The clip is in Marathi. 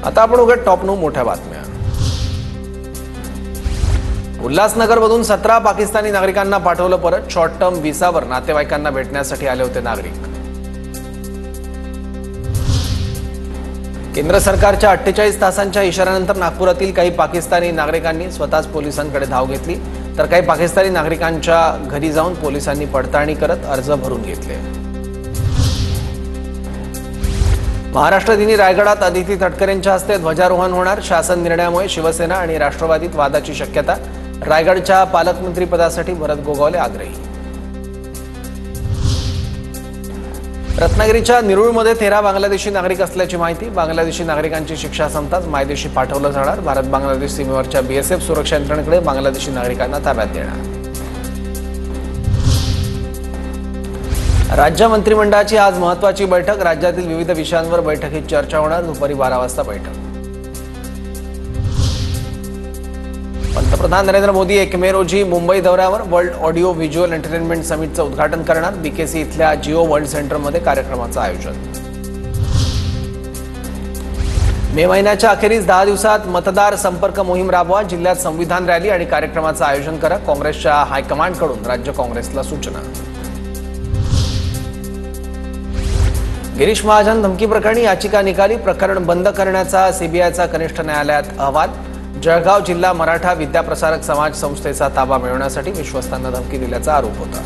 आता आपण उघड टॉप 9 मोठ्या बातम्या। उल्हासनगरमधून 17 पाकिस्तानी नागरिकांना पाठवलं परत। शॉर्ट टर्म व्हिसावर नातेवाईकांना भेटण्यासाठी आले होते नागरिक। केंद्र सरकारच्या 48 तासांच्या इशाऱ्यानंतर नागपुरातील काही पाकिस्तानी नागरिकांनी स्वतःच पोलिसांकडे धाव घेतली, तर काही पाकिस्तानी नागरिकांच्या घरी जाऊन पोलिसांनी पडताळणी करत अर्ज भरून घेतले। महाराष्ट्र दिनी रायगडात अदिती तटकरेंच्या हस्ते ध्वजारोहण होणार। शासन निर्णयामुळे शिवसेना आणि राष्ट्रवादीत वादाची शक्यता। रायगडच्या पालकमंत्रीपदासाठी भरत गोगावले आग्रही। रत्नागिरीच्या निरुळमध्ये 13 बांगलादेशी नागरिक असल्याची माहिती। बांगलादेशी नागरिकांची शिक्षा संपताच मायदेशी पाठवलं जाणार। भारत बांगलादेश सीमेवरच्या बीएसएफ सुरक्षा यंत्रणेकडे बांगलादेशी नागरिकांना ताब्यात देणार। राज्य मंत्रिमंडळाची आज महत्त्वाची बैठक। राज्यातील विविध विषयांवर बैठकीत चर्चा होणार। दुपारी 12 वाजता बैठक। पंतप्रधान नरेंद्र मोदी 1 मे रोजी मुंबई दौऱ्यावर। वर्ल्ड ऑडिओ व्हिज्युअल एंटरटेनमेंट समिटचं उद्घाटन करणार। बीकेसी इथल्या जिओ वर्ल्ड सेंटरमध्ये कार्यक्रमाचं आयोजन। मे महिन्याच्या अखेरीस 10 दिवसात मतदार संपर्क मोहीम राबवा। जिल्ह्यात संविधान रॅली आणि कार्यक्रमाचं आयोजन करा। काँग्रेसच्या हायकमांडकडून राज्य काँग्रेसला सूचना। गिरीश महाजन धमकी प्रकरणी याचिका निकाली। प्रकरण बंद करण्याचा सीबीआयचा कनिष्ठ न्यायालयात अहवाल। जळगाव जिल्हा मराठा विद्याप्रसारक समाज संस्थेचा ताबा मिळवण्यासाठी विश्वस्तांना धमकी दिल्याचा आरोप होता।